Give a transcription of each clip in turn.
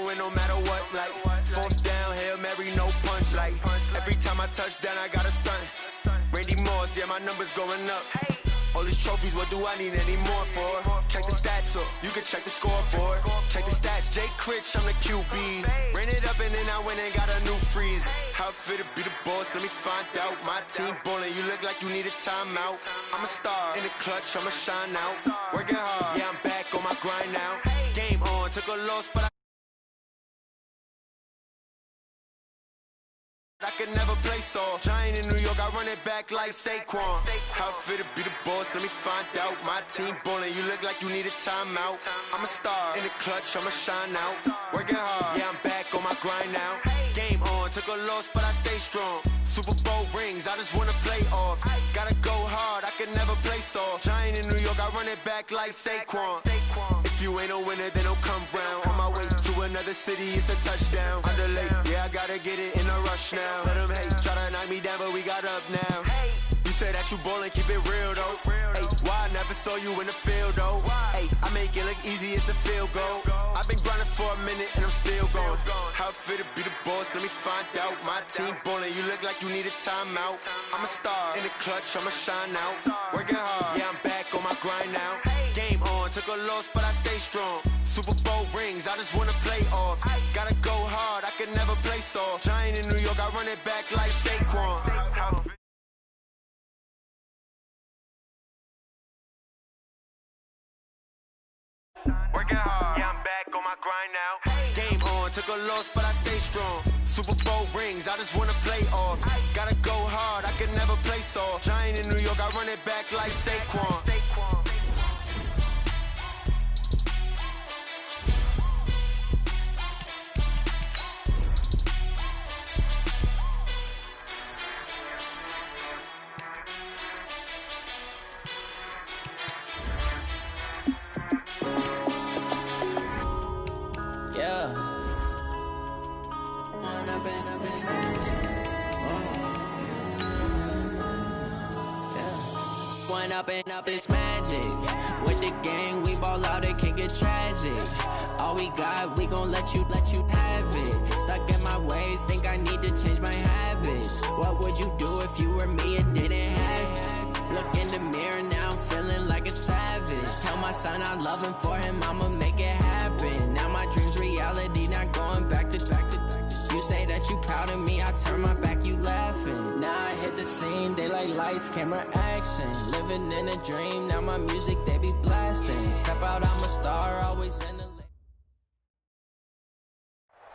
win no matter what. Like, fourth down, Hail Mary, no punch. Like, every time I touch down, I got a stunt. Randy Moss, yeah, my numbers going up. All these trophies, what do I need any more for? Check the stats up, you can check the scoreboard. Check the stats, Jay Critch, I'm the QB. Ran it up and then I went and got a new freeze. How it feel to be the boss, let me find out. My team ballin', you look like you need a timeout. I'm a star, in the clutch, I'ma shine out. Working hard, yeah, I'm back on my grind now. Game on, took a loss, but I could never play soft. Giant in New York, I run it back like Saquon. How it feel to be the boss, let me find out. My team ballin', you look like you need a timeout. I'm a star, in the clutch, I'ma shine out. Working hard, yeah, I'm back on my grind now. Game on, took a loss, but I stay strong. Super Bowl rings, I just wanna play off. Gotta go hard, I could never play soft. Giant in New York, I run it back like Saquon. If you ain't a winner, then don't come round. On my way to another city, it's a touchdown. Underlay, yeah, I gotta get it in a rush now. Let them hate, try to knock me down, but we got up now. You say that you ballin', keep it real though. Hey, why I never saw you in the field though? Hey, I make it look easy, it's a field goal. I've been grinding for a minute and I'm still going. How it feel to be the boss, let me find out. My team ballin', you look like you need a timeout. I'm a star, in the clutch, I'ma shine out. Working hard, yeah, I'm back on my grind now. Game on, took a loss, but I stay strong. Super Bowl rings, I just wanna play off. Gotta go hard, I could never play soft. Giant in New York, I run it back like Saquon. Working hard, yeah, I'm back on my grind now. Game on, took a loss, but I stay strong. Super Bowl rings, I just wanna play off. Gotta go hard, I could never play soft. Giant in New York, I run it back like Saquon. Up it's magic. With the gang, we ball out, it can get tragic. All we got, we gon' let you have it. Stuck in my ways, think I need to change my habits. What would you do if you were me and didn't have it? Look in the mirror, now I'm feeling like a savage. Tell my son I love him, for him I'ma make it happen. Now my dream's reality, not going back to. You say that you proud of me, I turn my back, you laughing. Now I hit the scene, they like lights, camera, action. Living in a dream, now my music, they be blasting. Step out, I'm a star, always in the...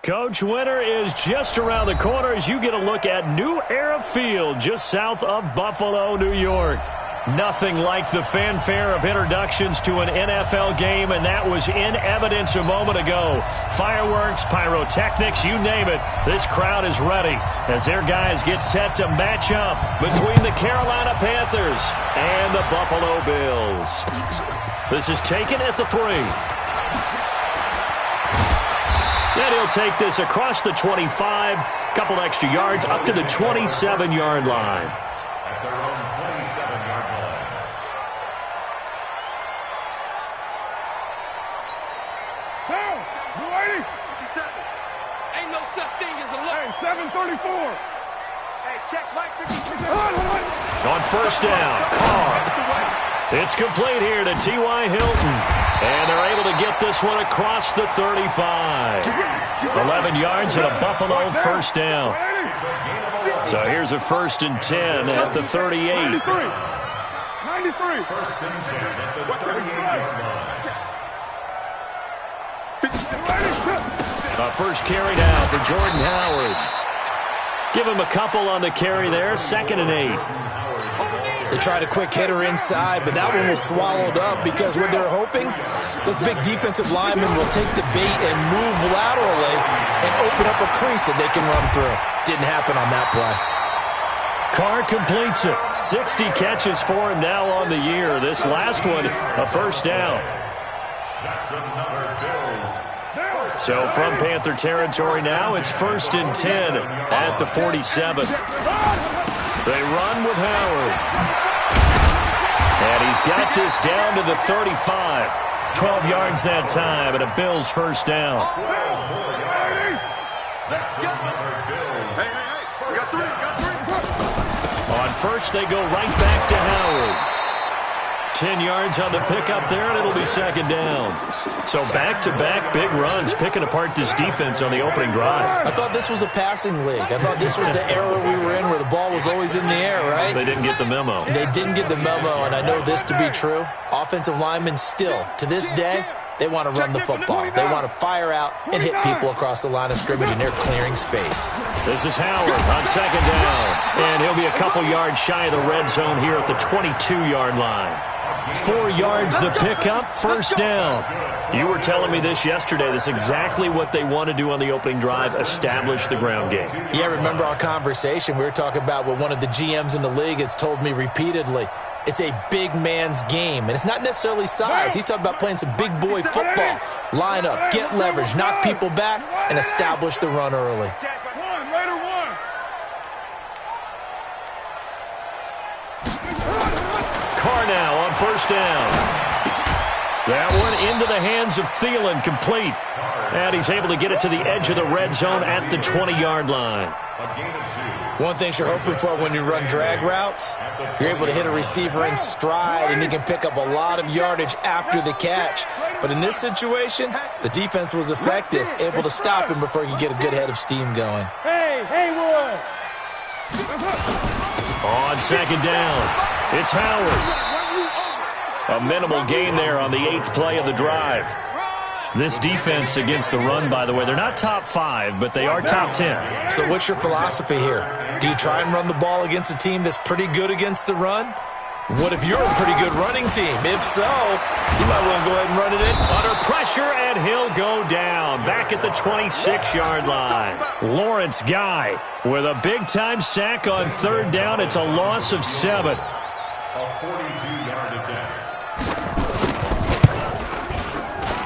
Coach, winter is just around the corner as you get a look at New Era Field, just south of Buffalo, New York. Nothing like the fanfare of introductions to an NFL game, and that was in evidence a moment ago. Fireworks, pyrotechnics, you name it. This crowd is ready as their guys get set to match up between the Carolina Panthers and the Buffalo Bills. This is taken at the 3. And he'll take this across the 25, couple extra yards up to the 27-yard line. At their own 27-yard line. Down! You ready? Ain't no such thing as a look. Hey, 734. Hey, check Mike 56. On first down, Carr. It's complete here to T.Y. Hilton. And they're able to get this one across the 35. 11 yards and a Buffalo first down. So here's a 1st and 10 at the 38. 93. First and 10 at the 38-yard line. First carry down for Jordan Howard. Give him a couple on the carry there. 2nd and 8. They tried a quick hitter inside, but that one was swallowed up because what they're hoping, those big defensive linemen will take the bait and move laterally and open up a crease that they can run through. Didn't happen on that play. Carr completes it. 60 catches for him now on the year. This last one, a first down. That's another Bills. So from Panther territory now, it's 1st and 10 at the 47. They run with Howard. And he's got this down to the 35. 12 yards that time, and a Bills first down. That's another Bills. Hey, we got three. On first, they go right back to Howard. 10 yards on the pickup there, and it'll be second down. So back-to-back big runs, picking apart this defense on the opening drive. I thought this was a passing league. I thought this was the era we were in where the ball was always in the air, right? They didn't get the memo. They didn't get the memo, and I know this to be true. Offensive linemen still, to this day, they want to run the football. They want to fire out and hit people across the line of scrimmage, and they're clearing space. This is Howard on second down, and he'll be a couple yards shy of the red zone here at the 22-yard line. 4 yards the pickup, first down. You were telling me this yesterday. This is exactly what they want to do on the opening drive, establish the ground game. Yeah, remember our conversation? We were talking about what one of the GMs in the league has told me repeatedly. It's a big man's game, and it's not necessarily size. He's talking about playing some big boy football. Line up, get leverage, knock people back, and establish the run early. Carr now on first down. That one into the hands of Thielen, complete. And he's able to get it to the edge of the red zone at the 20-yard line. One thing you're hoping for when you run drag routes, you're able to hit a receiver in stride, and he can pick up a lot of yardage after the catch. But in this situation, the defense was effective, able to stop him before he could get a good head of steam going. Hey, Haywood! On second down, it's Howard. A minimal gain there on the 8th play of the drive. This defense against the run, by the way, they're not top 5, but they are top 10. So what's your philosophy here? Do you try and run the ball against a team that's pretty good against the run? What if you're a pretty good running team? If so, you might want to go ahead and run it in. Under pressure, and he'll go down. Back at the 26-yard line. Lawrence Guy with a big-time sack on third down. It's a loss of 7. A 42-yard attempt.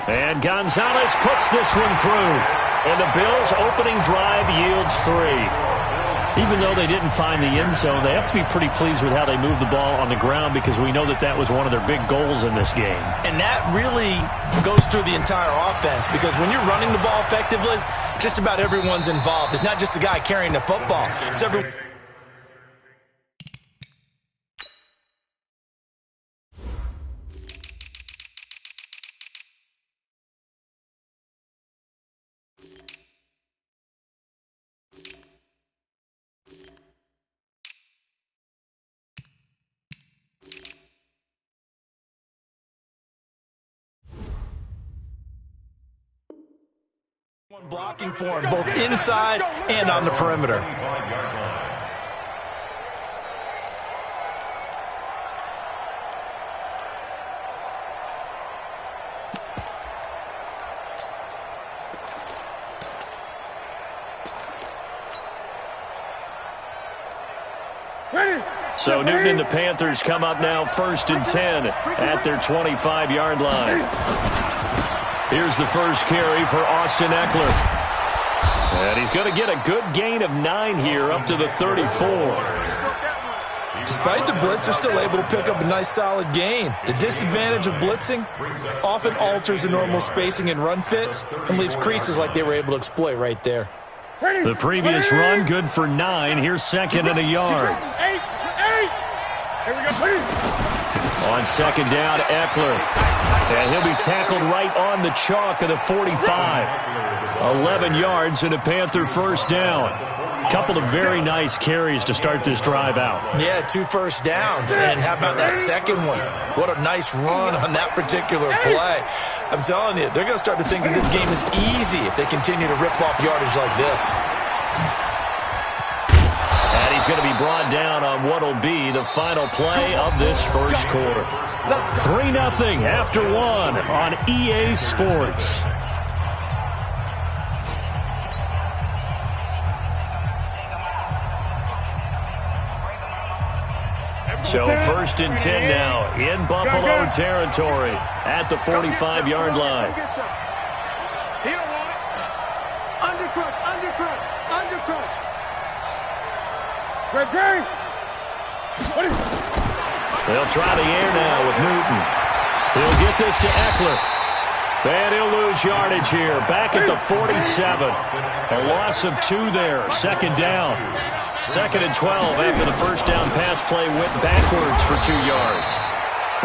And Gonzalez puts this one through. And the Bills' opening drive yields 3. Even though they didn't find the end zone, they have to be pretty pleased with how they moved the ball on the ground, because we know that that was one of their big goals in this game. And that really goes through the entire offense, because when you're running the ball effectively, just about everyone's involved. It's not just the guy carrying the football. It's everyone. Blocking for him, both inside and on the perimeter. So Newton and the Panthers come up now 1st and 10 at their 25-yard line. Here's the first carry for Austin Eckler. And he's going to get a good gain of 9 here, up to the 34. Despite the blitz, they're still able to pick up a nice solid gain. The disadvantage of blitzing often alters the normal spacing and run fits and leaves creases like they were able to exploit right there. The previous run, good for 9. Here's 2nd and a yard. 8. Here we go. On 2nd down, Eckler. And he'll be tackled right on the chalk of the 45. 11 yards and a Panther first down. Couple of very nice carries to start this drive out. Yeah, 2 first downs. And how about that second one? What a nice run on that particular play. I'm telling you, they're going to start to think that this game is easy if they continue to rip off yardage like this. And he's going to be brought down on what will be the final play of this first quarter. 3-0 after 1 on EA Sports. So 1st and 10 now in Buffalo territory at the 45-yard line. He don't want it. Undercrush. Great. They'll try the air now with Newton. He'll get this to Eckler. And he'll lose yardage here. Back at the 47. A loss of 2 there. Second down. 2nd and 12 after the first down pass play went backwards for 2 yards.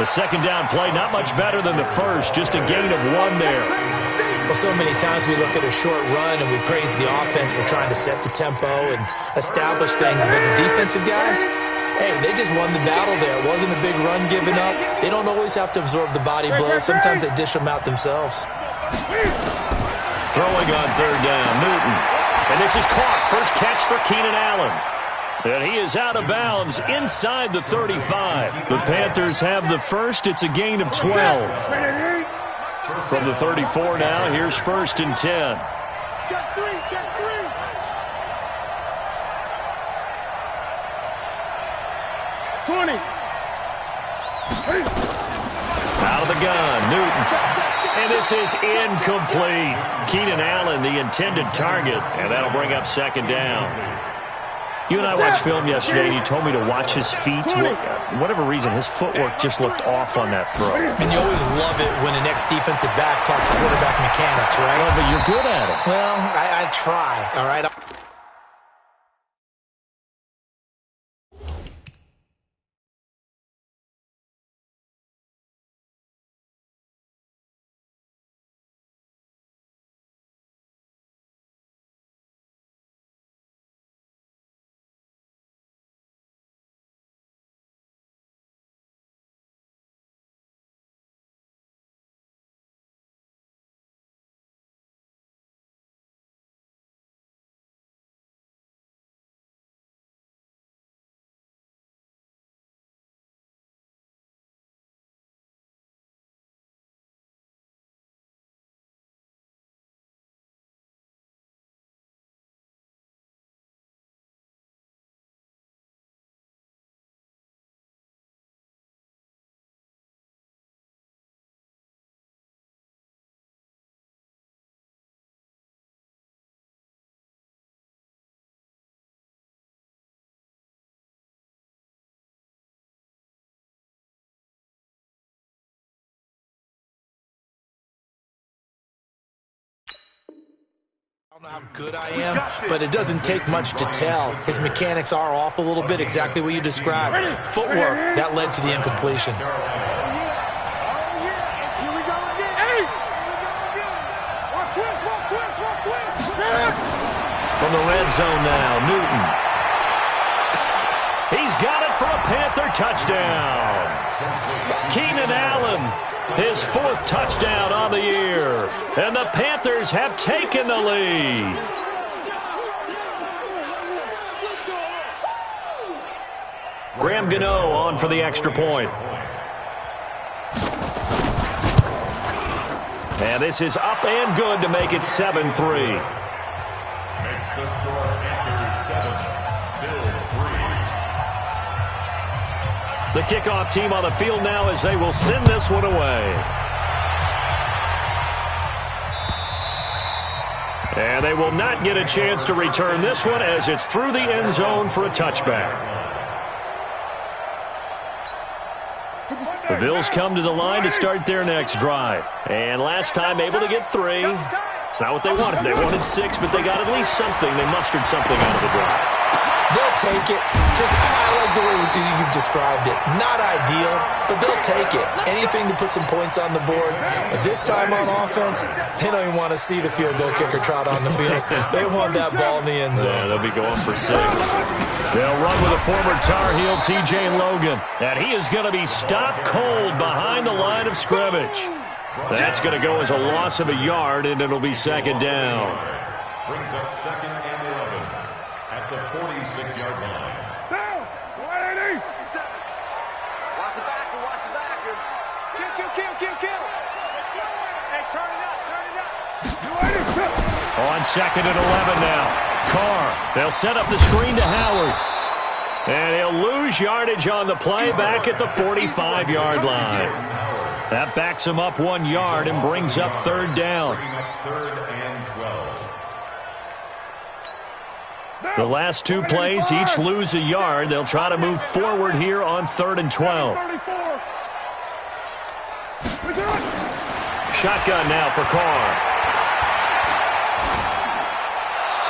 The second down play not much better than the first. Just a gain of 1 there. Well, so many times we look at a short run and we praise the offense for trying to set the tempo and establish things. But the defensive guys, hey, they just won the battle there. It wasn't a big run given up. They don't always have to absorb the body blows. Sometimes they dish them out themselves. Throwing on third down, Newton. And this is caught. First catch for Keenan Allen. And he is out of bounds inside the 35. The Panthers have the first. It's a gain of 12. From the 34 now, here's 1st and 10. Check 3, check 3. Out of the gun, Newton. And this is incomplete. Keenan Allen, the intended target, and that'll bring up 2nd down. You and I watched film yesterday, and you told me to watch his feet. For whatever reason, his footwork just looked off on that throw. And you always love it when an ex-defensive back talks quarterback mechanics, right? Well, but you're good at it. Well, I try, all right? I don't know how good I am, but it doesn't take much to tell. His mechanics are off a little bit, exactly what you described. Footwork, that led to the incompletion. Oh, yeah. Here we go again. Hey! Watch twist. From the red zone now, Newton. He's got it for a Panther touchdown. Keenan Allen, his 4th touchdown on the year. And the Panthers have taken the lead. Graham Gano on for the extra point. And this is up and good to make it 7-3. Makes the score Panthers 7, Bills 3. The kickoff team on the field now as they will send this one away. And they will not get a chance to return this one as it's through the end zone for a touchback. The Bills come to the line to start their next drive. And last time able to get 3. It's not what they wanted. They wanted 6, but they got at least something. They mustered something out of the drive. They'll take it. I like the way you've described it. Not ideal, but they'll take it. Anything to put some points on the board. But this time on offense, they don't even want to see the field goal kicker trot on the field. They want that ball in the end zone. Yeah, they'll be going for 6. They'll run with a former Tar Heel, T.J. Logan. And he is going to be stopped cold behind the line of scrimmage. That's going to go as a loss of a yard, and it'll be 2nd down. Brings up 2nd and 11 at the 46-yard line. Down. 180. Watch the backer. Kill. Hey, turn it up. On 2nd and 11 now. Carr, they'll set up the screen to Howard. And he'll lose yardage on the play back at the 45-yard line. That backs him up 1 yard and brings up 3rd down. 3rd and 12. The last 2 plays each lose a yard. They'll try to move forward here on 3rd and 12. shotgun now for Carr.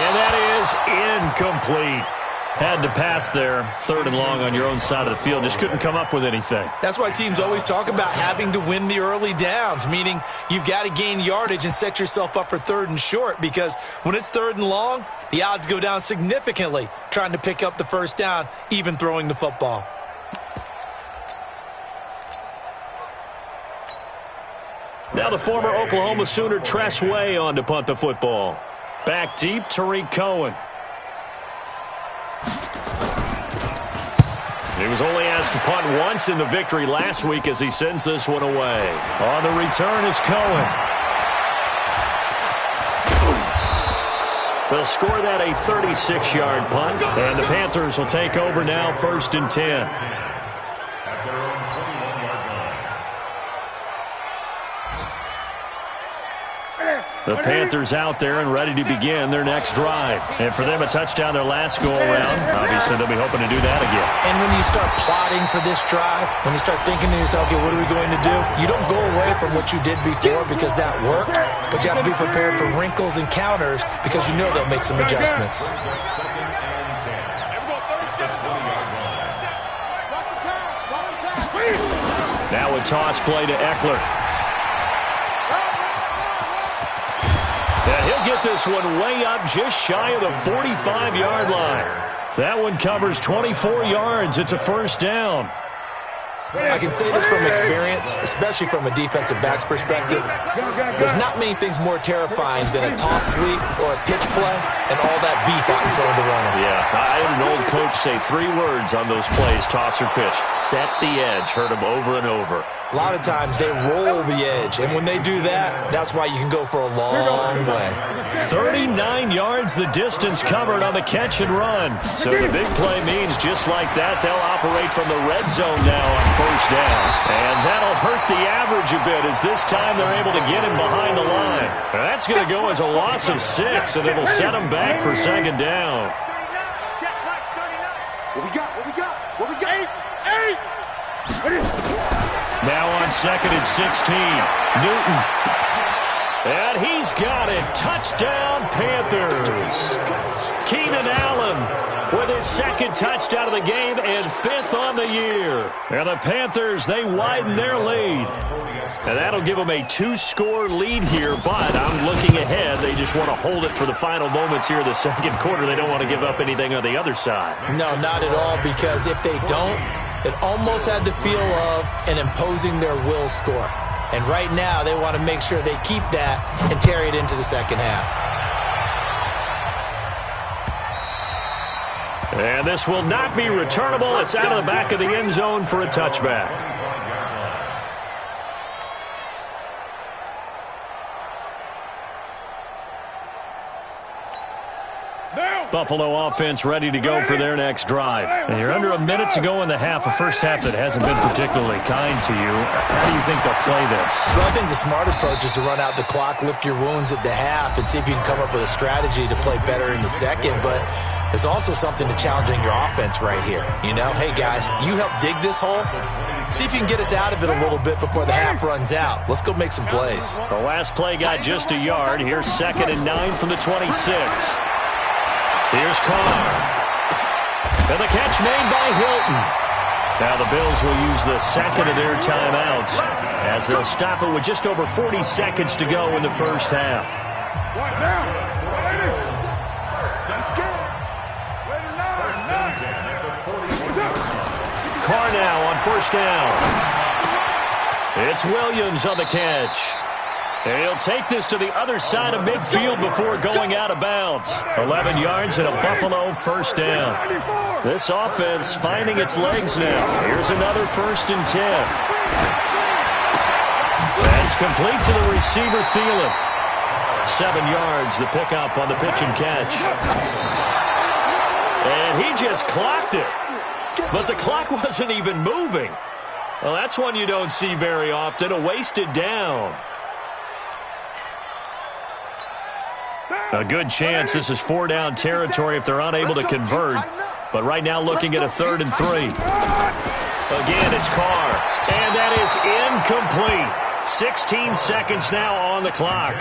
And that is incomplete. Had to pass there, 3rd and long on your own side of the field. Just couldn't come up with anything. That's why teams always talk about having to win the early downs, meaning you've got to gain yardage and set yourself up for 3rd and short, because when it's 3rd and long, the odds go down significantly trying to pick up the first down, even throwing the football. Now the former Oklahoma Sooner Tress Way on to punt the football. Back deep, Tariq Cohen. He was only asked to punt once in the victory last week as he sends this one away. On the return is Cohen. They'll score that a 36-yard punt, and the Panthers will take over now, 1st and 10. The Panthers out there and ready to begin their next drive. And for them, a touchdown their last go-around. Obviously, they'll be hoping to do that again. And when you start plotting for this drive, when you start thinking to yourself, okay, what are we going to do? You don't go away from what you did before because that worked, but you have to be prepared for wrinkles and counters because you know they'll make some adjustments. Now a toss play to Eckler. Yeah, he'll get this one way up just shy of the 45-yard line. That one covers 24 yards. It's a 1st down. I can say this from experience, especially from a defensive back's perspective. There's not many things more terrifying than a toss sweep or a pitch play and all that beef out in front of the runner. Yeah, I had an old coach say 3 words on those plays, toss or pitch. Set the edge. Heard him over and over. A lot of times they roll the edge, and when they do that, that's why you can go for a long way. 39 yards the distance covered on the catch and run. So the big play means just like that, they'll operate from the red zone now on 1st down. And that'll hurt the average a bit as this time they're able to get him behind the line. And that's going to go as a loss of 6, and it'll set him back for 2nd down. What we got? What we got? What we got? 8! Now on 2nd and 16, Newton. And he's got it. Touchdown, Panthers. Keenan Allen with his 2nd touchdown of the game and 5th on the year. And the Panthers, they widen their lead. And that'll give them a 2-score lead here, but I'm looking ahead. They just want to hold it for the final moments here of the 2nd quarter. They don't want to give up anything on the other side. No, not at all, because if they don't, it almost had the feel of an imposing their will score. And right now, they want to make sure they keep that and carry it into the 2nd half. And this will not be returnable. It's out of the back of the end zone for a touchback. Buffalo offense ready to go for their next drive. And you're under a minute to go in the half, a first half that hasn't been particularly kind to you. How do you think they'll play this? Well, I think the smart approach is to run out the clock, lick your wounds at the half, and see if you can come up with a strategy to play better in the 2nd. But there's also something to challenging your offense right here. You know, hey, guys, you help dig this hole. See if you can get us out of it a little bit before the half runs out. Let's go make some plays. The last play got just a yard. Here's 2nd and 9 from the 26. Here's Carr. And the catch made by Hilton. Now the Bills will use the 2nd of their timeouts as they'll stop it with just over 40 seconds to go in the first half. Carr now on 1st down. It's Williams on the catch. And he'll take this to the other side of midfield before going out of bounds. 11 yards and a Buffalo 1st down. This offense finding its legs now. Here's another 1st and 10. That's complete to the receiver, Thielen. 7 yards, the pickup on the pitch and catch. And he just clocked it. But the clock wasn't even moving. Well, that's one you don't see very often, a wasted down. A good chance this is 4-down territory if they're unable to convert. But right now looking at a 3rd and 3. Again, it's Carr. And that is incomplete. 16 seconds now on the clock.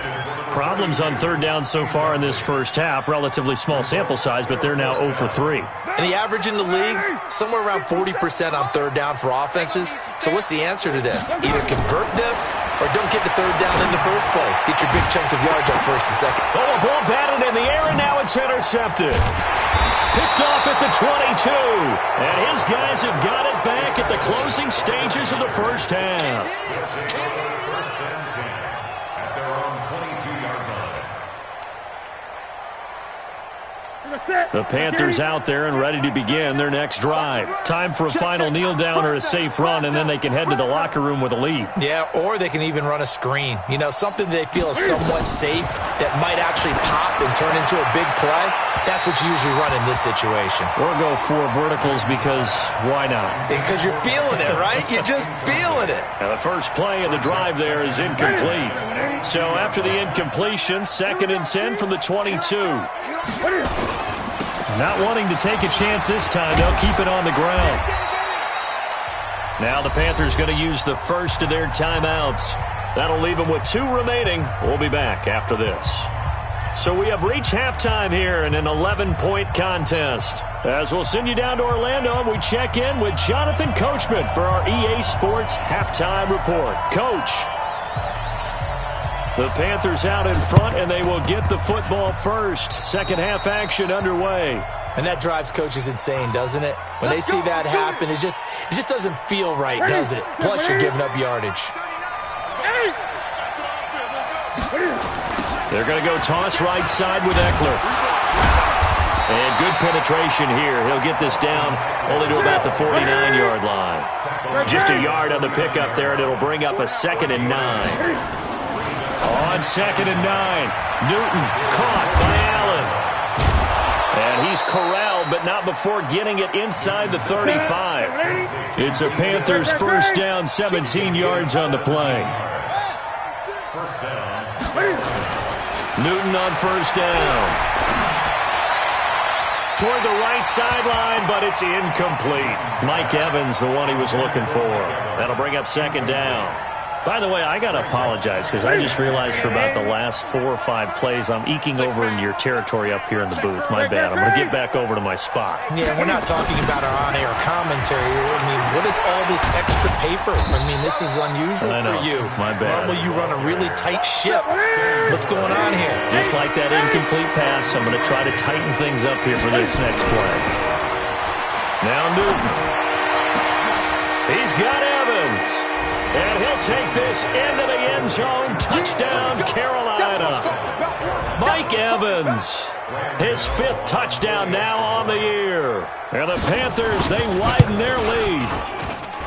Problems on third down so far in this first half. Relatively small sample size, but they're now 0 for 3. And the average in the league, somewhere around 40% on third down for offenses. So what's the answer to this? Either convert them or don't get the third down in the first place. Get your big chunks of yards on first and second. Oh, a ball batted in the air, and now it's intercepted. Picked off at the 22. And his guys have got it back at the closing stages of the first half. First and 10 at their own 22-yard line. The Panthers out there and ready to begin their next drive. Time for a final kneel down or a safe run, and then they can head to the locker room with a lead. Yeah, or they can even run a screen. You know, something they feel is somewhat safe that might actually pop and turn into a big play. That's what you usually run in this situation. Or go 4 verticals because why not? Because you're feeling it, right? You're just feeling it. Now the first play of the drive there is incomplete. So after the incompletion, 2nd and 10 from the 22. Not wanting to take a chance this time, they'll keep it on the ground. Now the Panthers going to use the first of their timeouts. That'll leave them with 2 remaining. We'll be back after this. So we have reached halftime here in an 11-point contest. As we'll send you down to Orlando, and we check in with Jonathan Coachman for our EA Sports Halftime Report. Coach. The Panthers out in front, and they will get the football first. Second half action underway. And that drives coaches insane, doesn't it? When they see that happen, it just doesn't feel right, does it? Plus, you're giving up yardage. They're going to go toss right side with Eckler. And good penetration here. He'll get this down only to about the 49-yard line. Just a yard on the pickup there, and it'll bring up a 2nd and 9. On 2nd and 9, Newton caught by Allen. And he's corralled, but not before getting it inside the 35. It's a Panthers first down, 17 yards on the play. First down. Newton on first down. Toward the right sideline, but it's incomplete. Mike Evans, the one he was looking for. That'll bring up 2nd down. By the way, I got to apologize because I just realized for about the last 4 or 5 plays, I'm eking over into your territory up here in the booth. My bad. I'm going to get back over to my spot. Yeah, we're not talking about our on-air commentary. I mean, what is all this extra paper? I mean, this is unusual for you. My bad. Normally, you run a really tight ship. What's going on here? Just like that incomplete pass, I'm going to try to tighten things up here for this next play. Now Newton. He's got Evans. And he'll take this into the end zone. Touchdown, Carolina. Mike Evans, his 5th touchdown now on the year. And the Panthers, they widen their lead.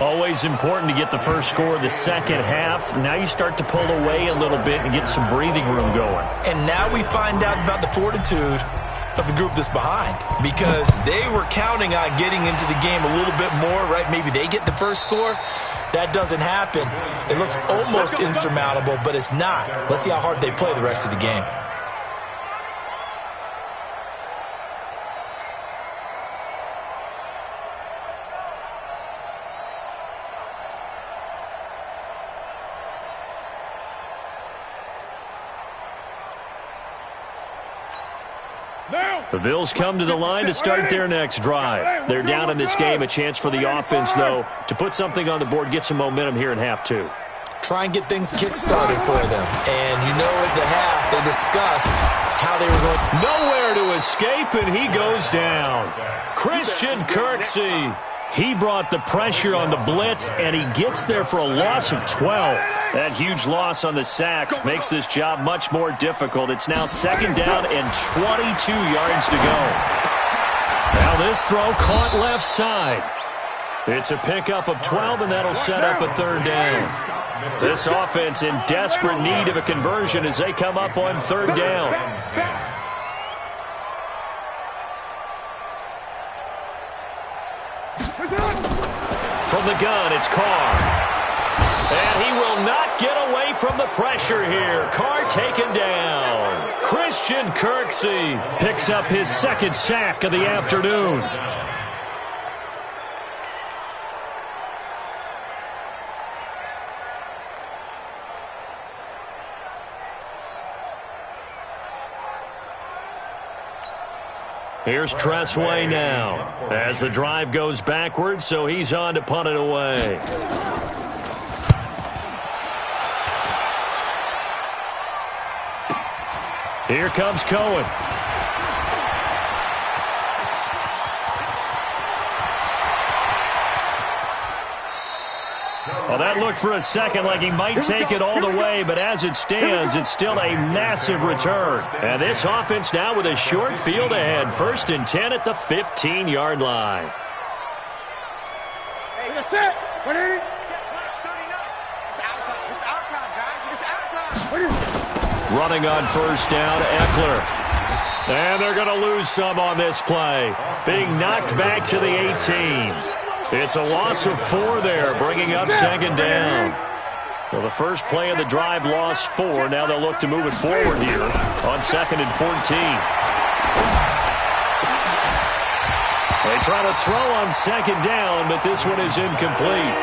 Always important to get the first score of the second half. Now you start to pull away a little bit and get some breathing room going. And now we find out about the fortitude of the group that's behind, because they were counting on getting into the game a little bit more, right? Maybe they get the first score. That doesn't happen. It looks almost insurmountable, but it's not. Let's see how hard they play the rest of the game. The Bills come to the line to start their next drive. They're down in this game. A chance for the offense, though, to put something on the board, get some momentum here in half 2. Try and get things kick-started for them. And you know at the half, they discussed how they were going. Nowhere to escape, and he goes down. Christian Kirksey. He brought the pressure on the blitz, and he gets there for a loss of 12. That huge loss on the sack makes this job much more difficult. It's now 2nd down and 22 yards to go. Now this throw caught left side. It's a pickup of 12, and that'll set up a 3rd down. This offense in desperate need of a conversion as they come up on 3rd down. From the gun, it's Carr. And he will not get away from the pressure here. Carr taken down. Christian Kirksey picks up his 2nd sack of the afternoon. Here's Tressway now as the drive goes backwards, so he's on to punt it away. Here comes Cohen. Well, that looked for a second like he might take it all the way, but as it stands, it's still a massive return. And this offense now with a short field ahead. 1st and 10 at the 15-yard line. Hey, that's it. 180. It's our time. It's our time, guys. It's our time. Running on 1st down, Eckler. And they're going to lose some on this play. Being knocked back to the 18. It's a loss of 4 there, bringing up 2nd down. Well, the first play of the drive lost 4. Now they'll look to move it forward here on 2nd and 14. They try to throw on 2nd down, but this one is incomplete.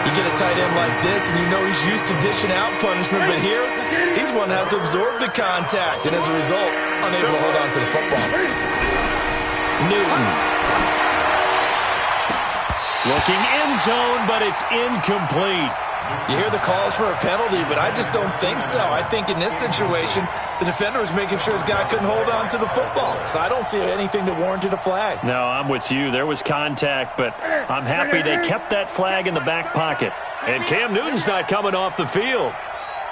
You get a tight end like this, and you know he's used to dishing out punishment, but here, he's one that has to absorb the contact, and as a result, unable to hold on to the football. Newton. Looking end zone, but it's incomplete. You hear the calls for a penalty, but I just don't think so. I think in this situation, the defender was making sure his guy couldn't hold on to the football. So I don't see anything that warranted a flag. No, I'm with you. There was contact, but I'm happy they kept that flag in the back pocket. And Cam Newton's not coming off the field.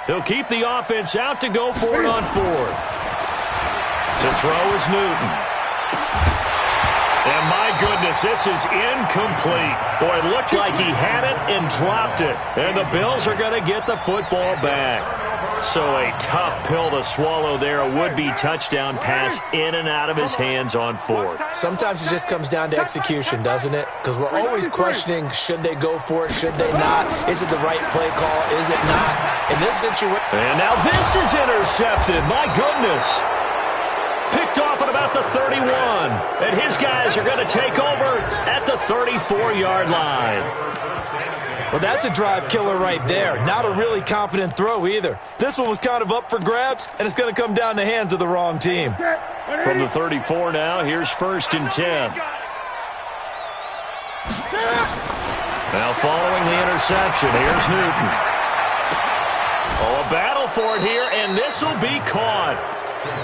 He'll keep the offense out to go for it on 4th. To throw is Newton. And my goodness, this is incomplete. Boy, it looked like he had it and dropped it. And the Bills are going to get the football back. So a tough pill to swallow there. A would-be touchdown pass in and out of his hands on 4th. Sometimes it just comes down to execution, doesn't it? Because we're always questioning, should they go for it, should they not? Is it the right play call, is it not? In this situation... And now this is intercepted. My goodness. Picked off at about the 31. And his guys are going to take over at the 34-yard line. Well, that's a drive killer right there. Not a really confident throw either. This one was kind of up for grabs, and it's going to come down the hands of the wrong team. From the 34 now, here's 1st and 10. Now following the interception, here's Newton. Oh, a battle for it here, and this will be caught.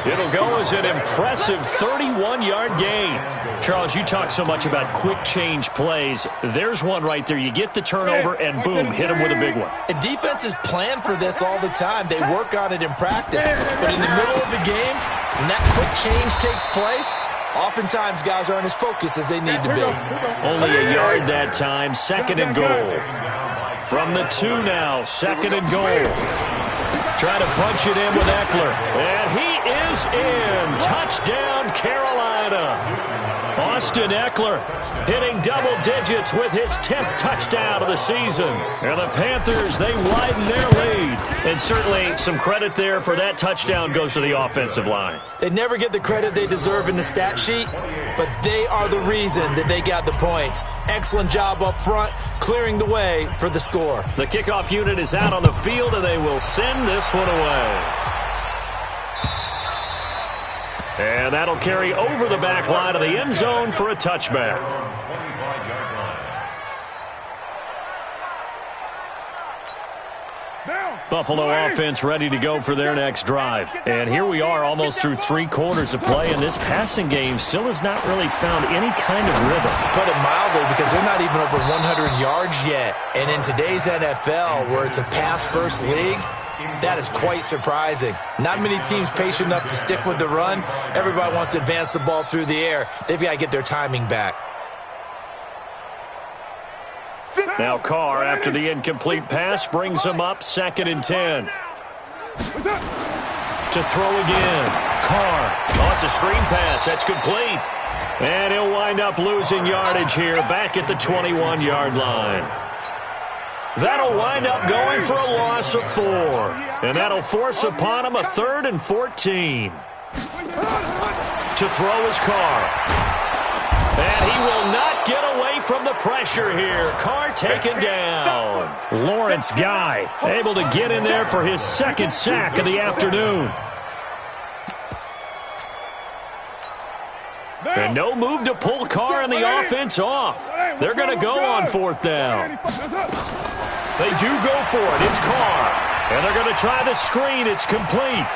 It'll go as an impressive 31-yard gain. Charles, you talk so much about quick change plays. There's one right there. You get the turnover, and boom, hit him with a big one. And defenses plan for this all the time. They work on it in practice. But in the middle of the game, when that quick change takes place, oftentimes guys aren't as focused as they need to be. Only a yard that time, 2nd and goal. From the 2 now, 2nd and goal. Trying to punch it in with Eckler. And he is in. Touchdown, Carolina. Austin Eckler hitting double digits with his 10th touchdown of the season. And the Panthers, they widen their lead. And certainly some credit there for that touchdown goes to the offensive line. They never get the credit they deserve in the stat sheet, but they are the reason that they got the points. Excellent job up front, clearing the way for the score. The kickoff unit is out on the field, and they will send this one away. And that'll carry over the back line of the end zone for a touchback. Buffalo offense ready to go for their next drive. And here we are almost through 3 quarters of play, and this passing game still has not really found any kind of rhythm. Put it mildly, because they're not even over 100 yards yet. And in today's NFL, where it's a pass-first league, that is quite surprising. Not many teams patient enough to stick with the run. Everybody wants to advance the ball through the air. They've got to get their timing back. Now Carr, after the incomplete pass, brings him up 2nd and 10. To throw again. Carr. Oh, it's a screen pass. That's complete. And he'll wind up losing yardage here back at the 21-yard line. That'll wind up going for a loss of 4. And that'll force upon him a 3rd and 14. To throw is Carr. And he will not get away from the pressure here. Carr taken down. Lawrence Guy able to get in there for his 2nd sack of the afternoon. And no move to pull Carr and the offense off. They're going to go on 4th down. They do go for it. It's Carr. And they're going to try the screen. It's complete.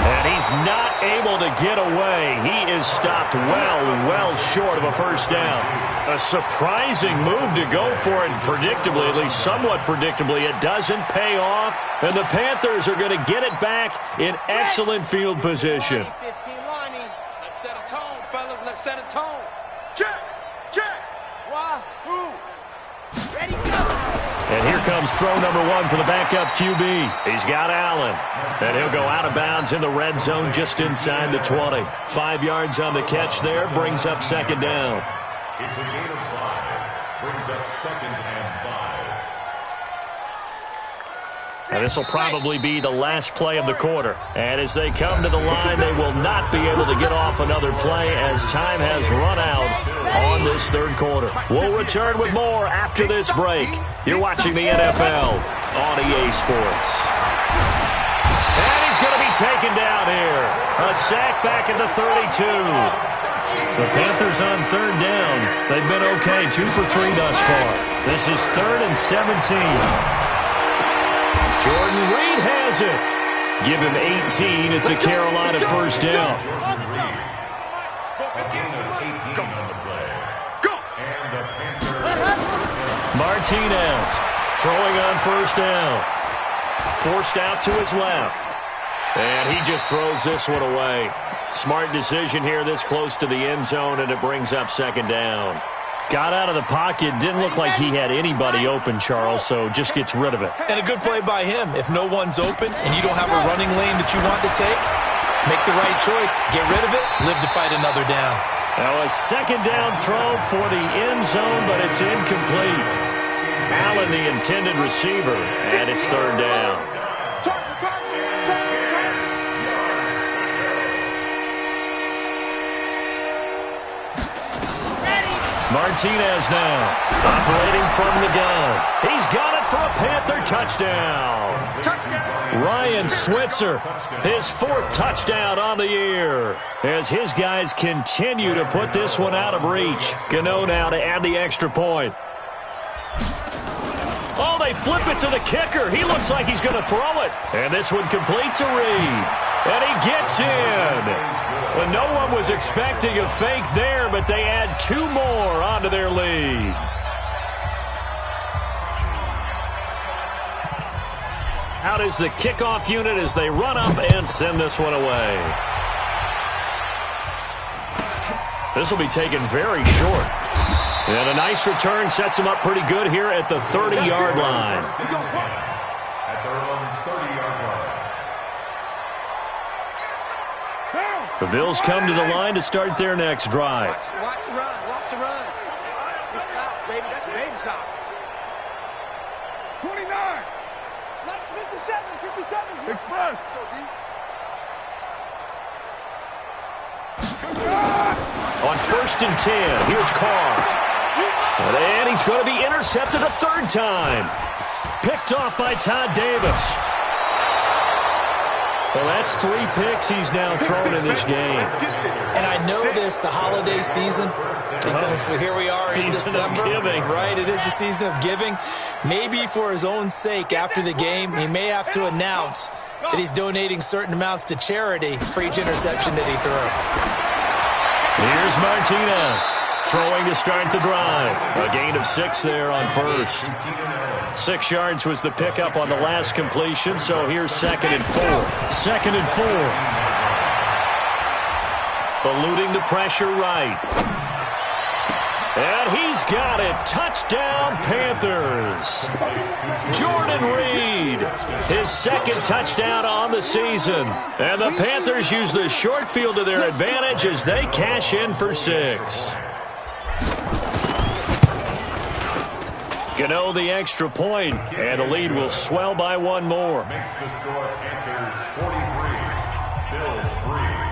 And he's not able to get away. He is stopped well short of a 1st down. A surprising move to go for it predictably, at least somewhat predictably. It doesn't pay off. And the Panthers are going to get it back in excellent field position. Let's set a tone, fellas. Let's set a tone. Check. Wahoo. Ready, go. And here comes throw number 1 for the backup QB. He's got Allen. And he'll go out of bounds in the red zone just inside the 20. 5 yards on the catch there. Brings up 2nd down. It's a gain of 5. Brings up 2nd and 5. Now this will probably be the last play of the quarter. And as they come to the line, they will not be able to get off another play as time has run out on this 3rd quarter. We'll return with more after this break. You're watching the NFL on EA Sports. And he's going to be taken down here. A sack back at the 32. The Panthers on 3rd down. They've been okay, 2 for 3 thus far. This is 3rd and 17. Jordan Reed has it. Give him 18. It's a Carolina 1st down. Martinez throwing on 1st down. Forced out to his left. And he just throws this one away. Smart decision here this close to the end zone, and it brings up 2nd down. Got out of the pocket. Didn't look like he had anybody open, Charles, so just gets rid of it. And a good play by him. If no one's open and you don't have a running lane that you want to take, make the right choice. Get rid of it. Live to fight another down. Now a 2nd down throw for the end zone, but it's incomplete. Allen, the intended receiver, and it's 3rd down. Martinez now, operating from the gun. He's got it for a Panther touchdown. Ryan Switzer, his 4th touchdown on the year, as his guys continue to put this one out of reach. Gano now to add the extra point. Oh, they flip it to the kicker. He looks like he's going to throw it. And this one complete to Reed. And he gets in. But no one was expecting a fake there, but they add 2 more onto their lead. Out is the kickoff unit as they run up and send this one away. This will be taken very short. And a nice return sets them up pretty good here at the 30-yard line. At their own 30-yard line. The Bills come to the line to start their next drive. Watch the run. Watch the run. It's south, baby. That's baby south. 29. That's 57. Express. Go deep. On 1st and 10, here's Carr. And he's going to be intercepted a 3rd time. Picked off by Todd Davis. Well, that's 3 picks he's now thrown in this game. And I know this, the holiday season, because here we are in December. Season of giving. Right, it is the season of giving. Maybe for his own sake, after the game, he may have to announce that he's donating certain amounts to charity for each interception that he threw. Here's Martinez throwing to start the drive. A gain of 6 there on 1st. 6 yards was the pickup on the last completion, so here's 2nd and 4. 2nd and 4. Eluding the pressure right. And he's got it. Touchdown, Panthers. Jordan Reed, his 2nd touchdown on the season. And the Panthers use the short field to their advantage as they cash in for 6. Gano the extra point, and the lead will swell by 1 more. Makes the score Panthers 43, Bills 3.